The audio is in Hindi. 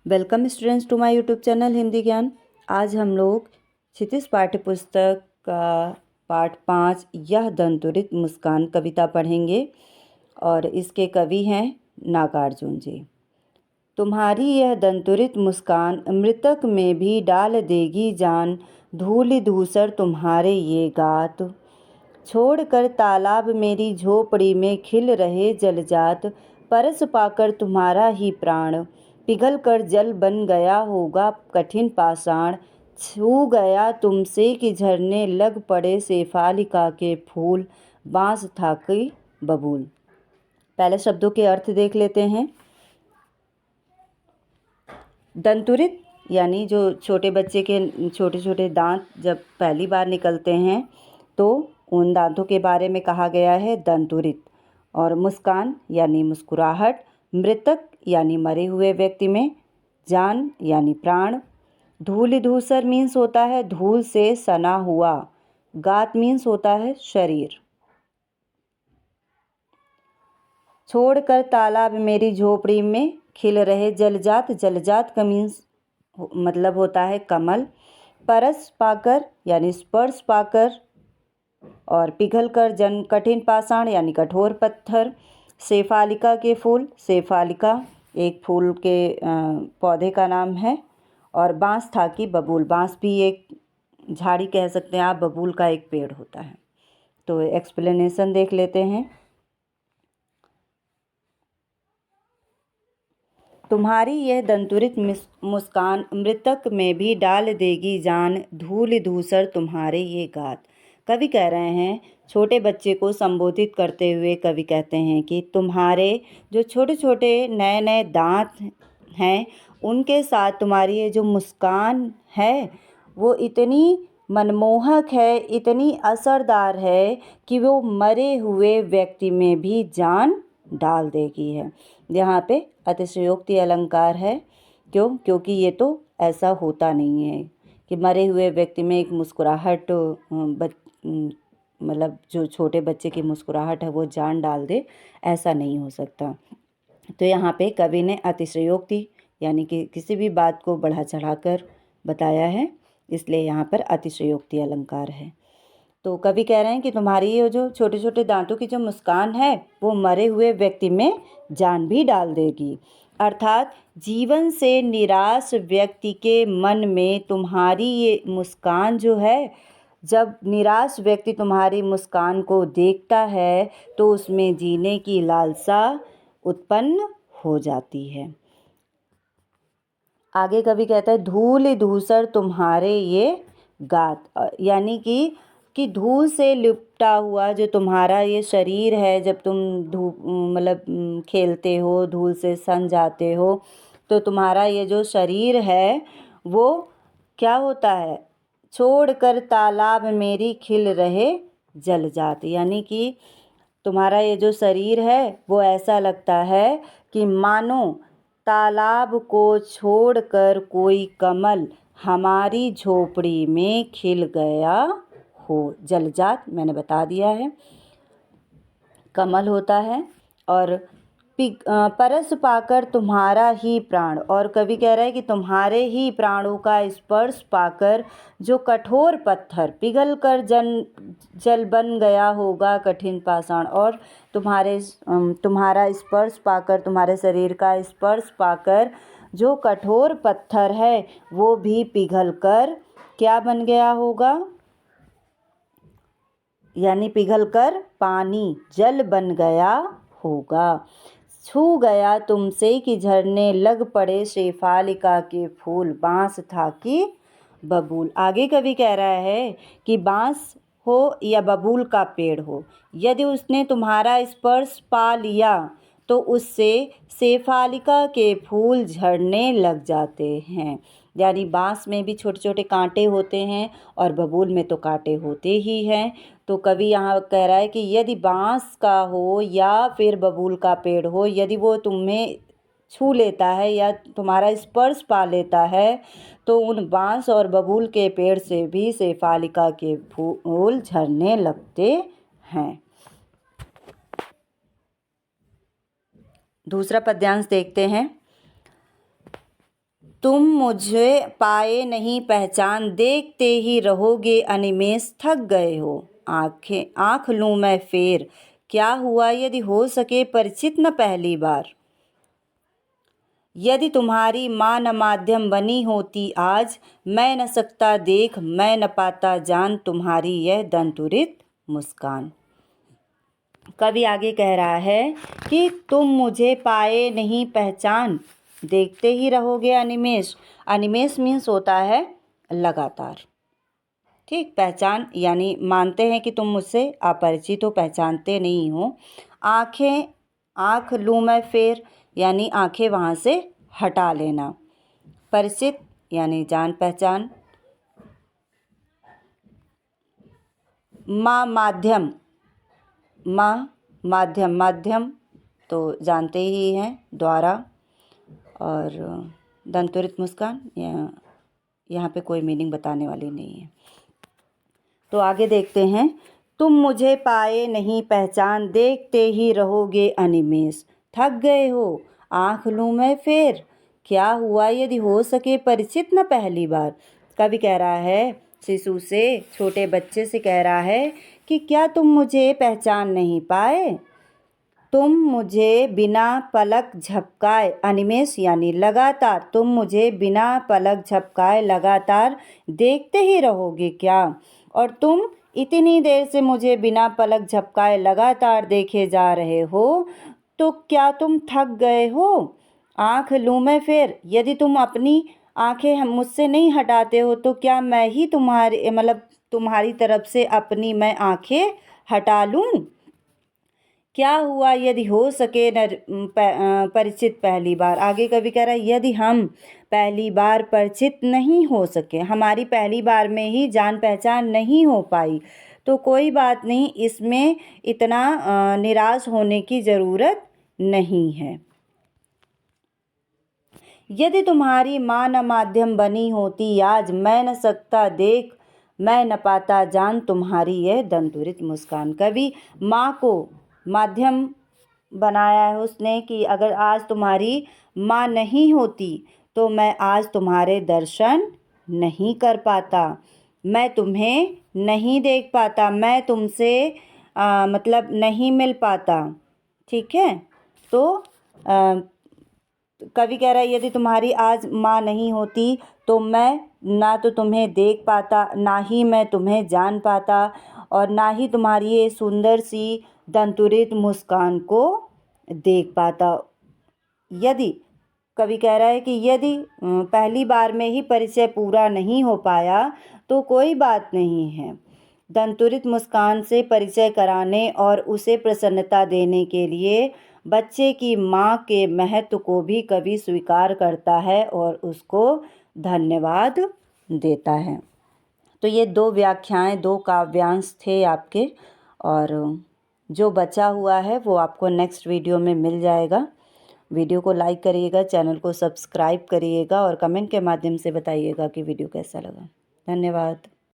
Welcome students to my YouTube channel Hindi Gyan. आज हम लोग क्षितिज पाठ्य पुस्तक का पाठ 5 यह दंतुरित मुस्कान कविता पढ़ेंगे और इसके कवि हैं नागार्जुन जी। तुम्हारी यह दंतुरित मुस्कान मृतक में भी डाल देगी जान, धूलि धूसर तुम्हारे ये गात। छोड़कर तालाब मेरी झोपड़ी में खिल रहे जलजात, परस पाकर तुम्हारा ही प्राण पिघल कर जल बन गया होगा कठिन पाषाण। छू गया तुमसे कि झरने लग पड़े शेफालिका के फूल, बांस था कि बबूल। पहले शब्दों के अर्थ देख लेते हैं। दंतुरित यानी जो छोटे बच्चे के छोटे छोटे दांत जब पहली बार निकलते हैं तो उन दांतों के बारे में कहा गया है दंतुरित। और मुस्कान यानी मुस्कुराहट, मृतक यानी मरे हुए व्यक्ति में, जान यानी प्राण। धूलि धूसर मीन्स होता है धूल से सना हुआ, गात मीन्स होता है शरीर। छोड़कर तालाब मेरी झोपड़ी में खिल रहे जलजात, जलजात का मीन्स मतलब होता है कमल। परस पाकर यानी स्पर्श पाकर, और पिघल कर जन कठिन पाषाण यानी कठोर पत्थर। शेफालिका के फूल, शेफालिका एक फूल के पौधे का नाम है। और बांस था कि बबूल, बांस भी एक झाड़ी कह सकते हैं आप, बबूल का एक पेड़ होता है। तो एक्सप्लेनेशन देख लेते हैं। तुम्हारी यह दंतुरित मुस्कान मृतक में भी डाल देगी जान, धूल धूसर तुम्हारे ये गात। कवि कह रहे हैं, छोटे बच्चे को संबोधित करते हुए कवि कहते हैं कि तुम्हारे जो छोटे छोटे नए नए दांत हैं उनके साथ तुम्हारी ये जो मुस्कान है वो इतनी मनमोहक है, इतनी असरदार है कि वो मरे हुए व्यक्ति में भी जान डाल देगी है। यहाँ पे अतिशयोक्ति अलंकार है। क्योंकि ये तो ऐसा होता नहीं है कि मरे हुए व्यक्ति में एक मुस्कुराहट मतलब जो छोटे बच्चे की मुस्कुराहट है वो जान डाल दे, ऐसा नहीं हो सकता। तो यहाँ पे कवि ने अतिशयोक्ति यानी कि किसी भी बात को बढ़ा चढ़ाकर बताया है, इसलिए यहाँ पर अतिशयोक्ति अलंकार है। तो कवि कह रहे हैं कि तुम्हारी ये जो छोटे छोटे दांतों की जो मुस्कान है वो मरे हुए व्यक्ति में जान भी डाल देगी। अर्थात जीवन से निराश व्यक्ति के मन में तुम्हारी ये मुस्कान जो है, जब निराश व्यक्ति तुम्हारी मुस्कान को देखता है तो उसमें जीने की लालसा उत्पन्न हो जाती है। आगे कवि कहता है, धूल धूसर तुम्हारे ये गात, यानी कि धूल से लिपटा हुआ जो तुम्हारा ये शरीर है, जब तुम मतलब खेलते हो, धूल से सन जाते हो, तो तुम्हारा ये जो शरीर है वो क्या होता है, छोड़कर तालाब मेरी खिल रहे जलजात, यानी कि तुम्हारा ये जो शरीर है वो ऐसा लगता है कि मानो तालाब को छोड़कर कोई कमल हमारी झोपड़ी में खिल गया हो। जलजात मैंने बता दिया है, कमल होता है। और परस पाकर तुम्हारा ही प्राण, और कवि कह रहा है कि तुम्हारे ही प्राणों का स्पर्श पाकर जो कठोर पत्थर पिघल कर जल बन गया होगा कठिन पाषाण, और तुम्हारा स्पर्श पाकर, तुम्हारे शरीर का स्पर्श पाकर जो कठोर पत्थर है वो भी पिघल कर क्या बन गया होगा, यानी पिघलकर पानी जल बन गया होगा। छू गया तुमसे कि झरने लग पड़े शेफालिका के फूल, बांस था कि बबूल। आगे कवि कह रहा है कि बांस हो या बबूल का पेड़ हो, यदि उसने तुम्हारा स्पर्श पा लिया तो उससे शेफालिका के फूल झड़ने लग जाते हैं। यानी बांस में भी छोटे छोटे कांटे होते हैं और बबूल में तो कांटे होते ही हैं। तो कवि यहाँ कह रहा है कि यदि बांस का हो या फिर बबूल का पेड़ हो, यदि वो तुम्हें छू लेता है या तुम्हारा स्पर्श पा लेता है तो उन बांस और बबूल के पेड़ से भी शेफालिका के फूल झड़ने लगते हैं। दूसरा पद्यांश देखते हैं। तुम मुझे पाए नहीं पहचान, देखते ही रहोगे अनिमेष, थक गए हो। आँख लूँ मैं फेर, क्या हुआ यदि हो सके परिचित न पहली बार। यदि तुम्हारी माँ न माध्यम बनी होती आज, मैं न सकता देख, मैं न पाता जान तुम्हारी यह दंतुरित मुस्कान। कवि आगे कह रहा है कि तुम मुझे पाए नहीं पहचान, देखते ही रहोगे अनिमेष। अनिमेष मीन्स होता है लगातार। ठीक, पहचान यानी मानते हैं कि तुम मुझसे अपरिचित हो, पहचानते नहीं हो। आँख लूँ मैं फेर, यानी आँखें वहाँ से हटा लेना। परिचित यानी जान पहचान। माध्यम माध्यम तो जानते ही हैं, द्वारा। और दंतुरित मुस्कान यहाँ पे कोई मीनिंग बताने वाली नहीं है। तो आगे देखते हैं। तुम मुझे पाए नहीं पहचान, देखते ही रहोगे अनिमेष, थक गए हो। आँख लूँ मैं फेर, क्या हुआ यदि हो सके परिचित न पहली बार। कवि कह रहा है, शिशु से, छोटे बच्चे से कह रहा है कि क्या तुम मुझे पहचान नहीं पाए। तुम मुझे बिना पलक झपकाए, अनिमेष यानी लगातार, तुम मुझे बिना पलक झपकाए लगातार देखते ही रहोगे क्या। और तुम इतनी देर से मुझे बिना पलक झपकाए लगातार देखे जा रहे हो, तो क्या तुम थक गए हो। आँख लूँ मैं फेर, यदि तुम अपनी आँखें मुझसे नहीं हटाते हो तो क्या मैं ही तुम्हारी तरफ से अपनी मैं आँखें हटा लूँ। क्या हुआ यदि हो सके परिचित पहली बार। आगे कवि कह रहा है, यदि हम पहली बार परिचित नहीं हो सके, हमारी पहली बार में ही जान पहचान नहीं हो पाई, तो कोई बात नहीं, इसमें इतना निराश होने की ज़रूरत नहीं है। यदि तुम्हारी माँ न माध्यम बनी होती आज, मैं न सकता देख, मैं न पाता जान तुम्हारी यह दंतुरित मुस्कान। कवि माँ को माध्यम बनाया है उसने कि अगर आज तुम्हारी माँ नहीं होती तो मैं आज तुम्हारे दर्शन नहीं कर पाता, मैं तुम्हें नहीं देख पाता, मैं तुमसे नहीं मिल पाता। ठीक है, तो कवि कह रहा है, यदि तुम्हारी आज माँ नहीं होती तो मैं ना तो तुम्हें देख पाता, ना ही मैं तुम्हें जान पाता, और ना ही तुम्हारी ये सुंदर सी दंतुरित मुस्कान को देख पाता। यदि कवि कह रहा है कि यदि पहली बार में ही परिचय पूरा नहीं हो पाया तो कोई बात नहीं है। दंतुरित मुस्कान से परिचय कराने और उसे प्रसन्नता देने के लिए बच्चे की माँ के महत्व को भी कवि स्वीकार करता है और उसको धन्यवाद देता है। तो ये 2 व्याख्याएं, 2 काव्यांश थे आपके, और जो बचा हुआ है वो आपको नेक्स्ट वीडियो में मिल जाएगा। वीडियो को लाइक करिएगा, चैनल को सब्सक्राइब करिएगा और कमेंट के माध्यम से बताइएगा कि वीडियो कैसा लगा। धन्यवाद।